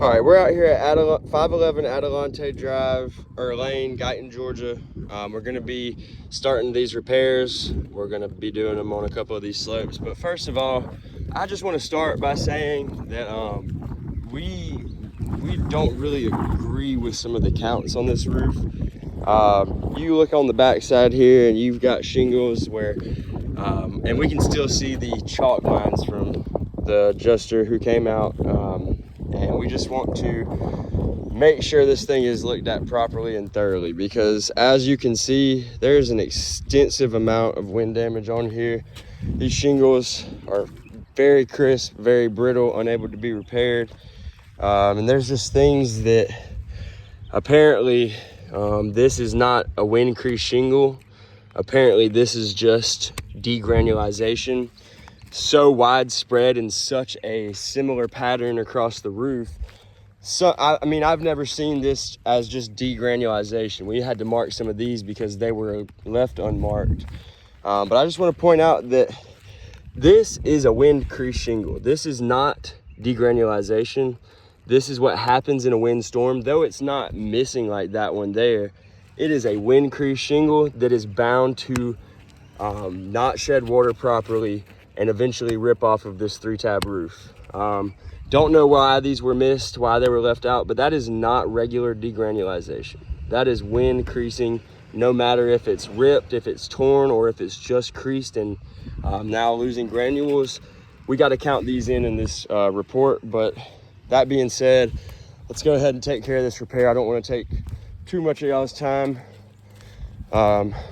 All right, we're out here at 511 Adelante Lane, Guyton, Georgia. We're gonna be starting these repairs. We're gonna be doing them on a couple of these slopes. But first of all, I just wanna start by saying that we don't really agree with some of the counts on this roof. You look on the back side here and you've got shingles where, and we can still see the chalk lines from the adjuster who came out. And we just want to make sure this thing is looked at properly and thoroughly, because as you can see, there's an extensive amount of wind damage on here. These shingles are very crisp, very brittle, unable to be repaired. And there's just things that apparently this is not a wind crease shingle. Apparently this is just degranulization, so widespread in such a similar pattern across the roof. So I mean, I've never seen this as just degranulization. We had to mark some of these because they were left unmarked. But I just want to point out that this is a wind crease shingle. This is not degranulization. This is what happens in a windstorm. Though it's not missing like that one there, it is a wind crease shingle that is bound to not shed water properly and eventually rip off of this 3-tab roof. Don't know why these were missed, why they were left out, but that is not regular degranulization. That is wind creasing, no matter if it's ripped, if it's torn, or if it's just creased and now losing granules. We got to count these in this report. But that being said, let's go ahead and take care of this repair. I don't want to take too much of y'all's time.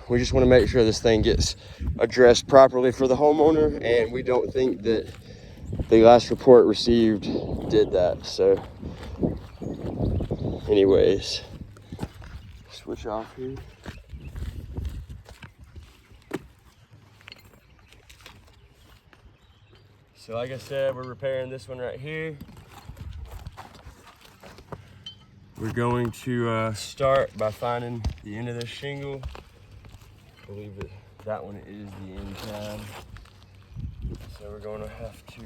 We just want to make sure this thing gets addressed properly for the homeowner, and we don't think that the last report received did that. So anyways, switch off here. So like I said, we're repairing this one right here. We're going to start by finding the end of this shingle. I believe that one is the end tab. So we're going to have to,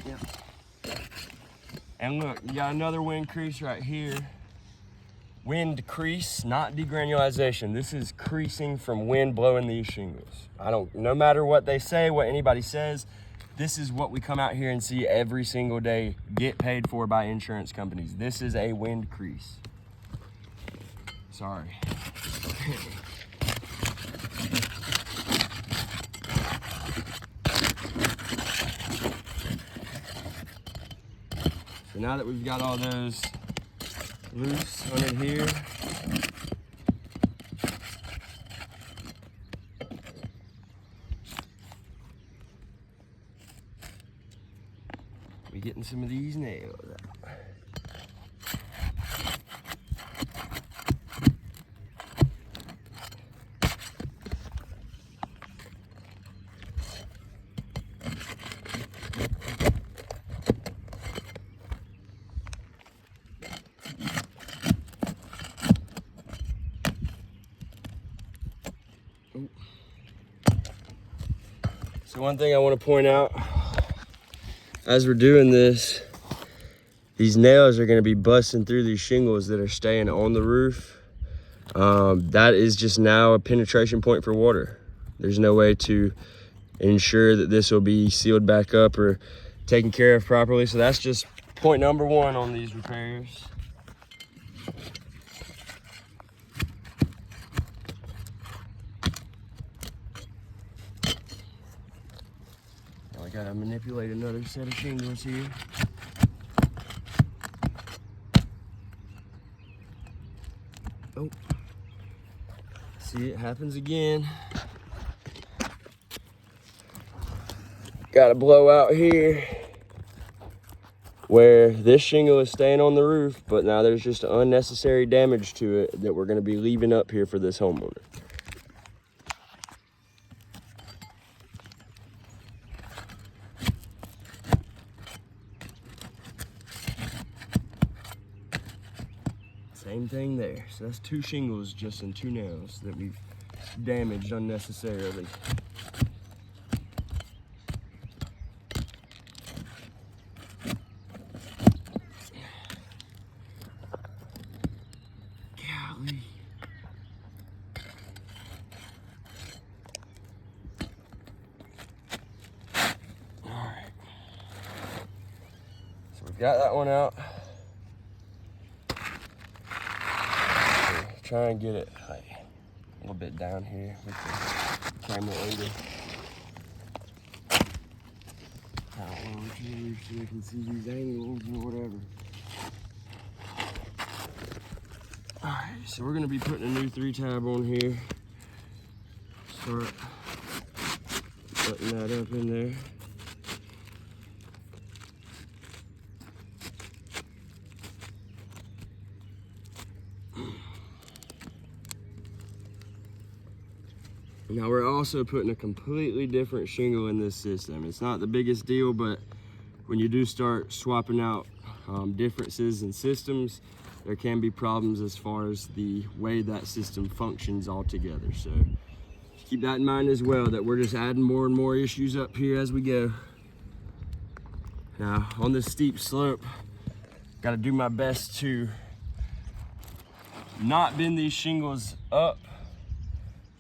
yep. And look, you got another wind crease right here. Wind crease, not degranulization. This is creasing from wind blowing these shingles. No matter what they say, what anybody says, this is what we come out here and see every single day, get paid for by insurance companies. This is a wind crease. Sorry. So now that we've got all those loose under here, we're getting some of these nails out. So one thing I want to point out, as we're doing this, these nails are going to be busting through these shingles that are staying on the roof. That is just now a penetration point for water. There's no way to ensure that this will be sealed back up or taken care of properly. So that's just point number one on these repairs. I gotta manipulate another set of shingles here. Oh, see, it happens again. Got a blowout here where this shingle is staying on the roof, but now there's just unnecessary damage to it that we're gonna be leaving up here for this homeowner. Same thing there. So that's 2 shingles just in 2 nails that we've damaged unnecessarily. got that one out. Try and get it like a little bit down here with the camera angle. I don't know if you can see these angles or whatever. Alright, so we're gonna be putting a new 3-tab on here. Start putting that up in there. Now we're also putting a completely different shingle in this system. It's not the biggest deal, but when you do start swapping out differences in systems, there can be problems as far as the way that system functions altogether. So keep that in mind as well, that we're just adding more and more issues up here as we go. Now on this steep slope, got to do my best to not bend these shingles up,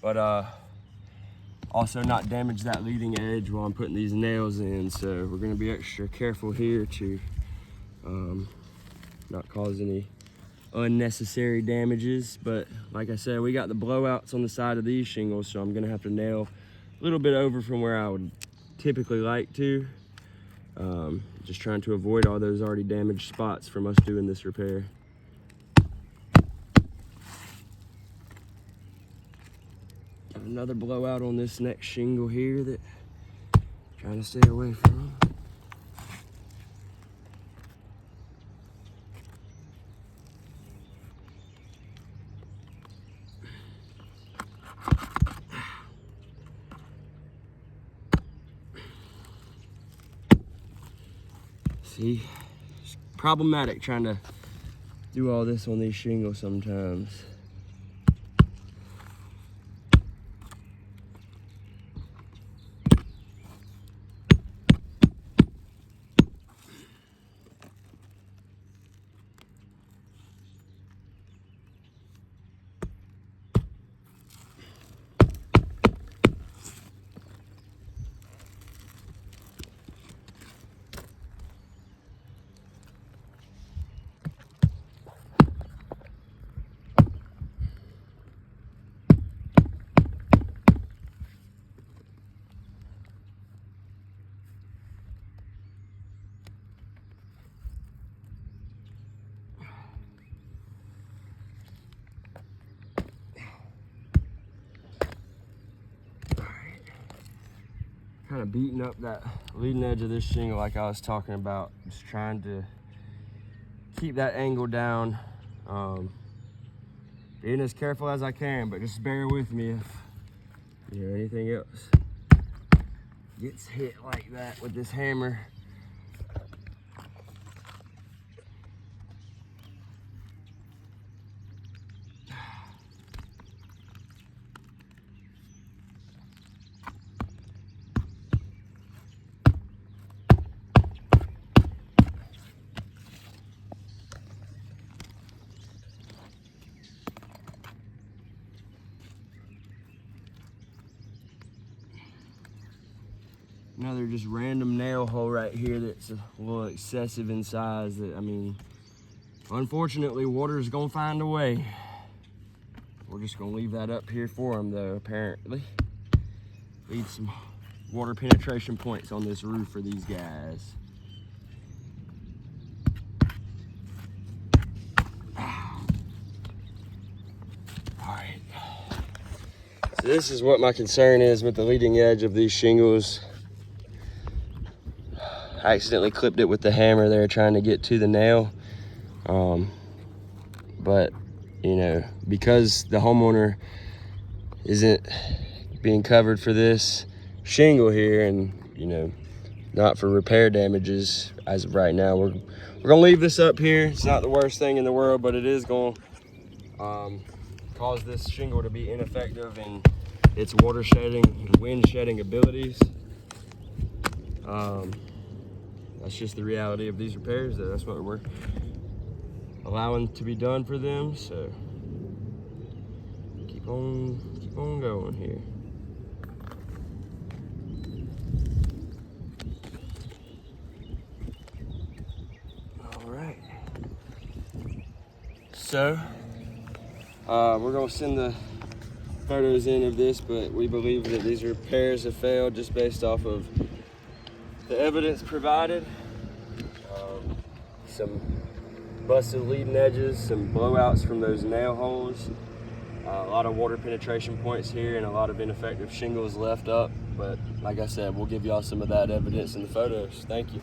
but also not damage that leading edge while I'm putting these nails in. So we're going to be extra careful here to not cause any unnecessary damages. But like I said, we got the blowouts on the side of these shingles, so I'm going to have to nail a little bit over from where I would typically like to. Just trying to avoid all those already damaged spots from us doing this repair. Another blowout on this next shingle here that I'm trying to stay away from. See, it's problematic trying to do all this on these shingles sometimes. Kind of beating up that leading edge of this shingle like I was talking about. Just trying to keep that angle down. Being as careful as I can, but just bear with me if anything else gets hit like that with this hammer. Another just random nail hole right here that's a little excessive in size. That, I mean, unfortunately, water's gonna find a way. We're just gonna leave that up here for them though, apparently. Need some water penetration points on this roof for these guys. All right. So this is what my concern is with the leading edge of these shingles. I accidentally clipped it with the hammer there trying to get to the nail. But, you know, because the homeowner isn't being covered for this shingle here and, you know, not for repair damages as of right now, we're gonna leave this up here. It's not the worst thing in the world, but it is gonna cause this shingle to be ineffective in its water shedding and wind shedding abilities. That's just the reality of these repairs, though. That's what we're allowing to be done for them. So keep on going here. So we're gonna send the photos in of this, but we believe that these repairs have failed just based off of the evidence provided. Some busted leading edges, some blowouts from those nail holes, a lot of water penetration points here, and a lot of ineffective shingles left up. But like I said, we'll give y'all some of that evidence in the photos. Thank you.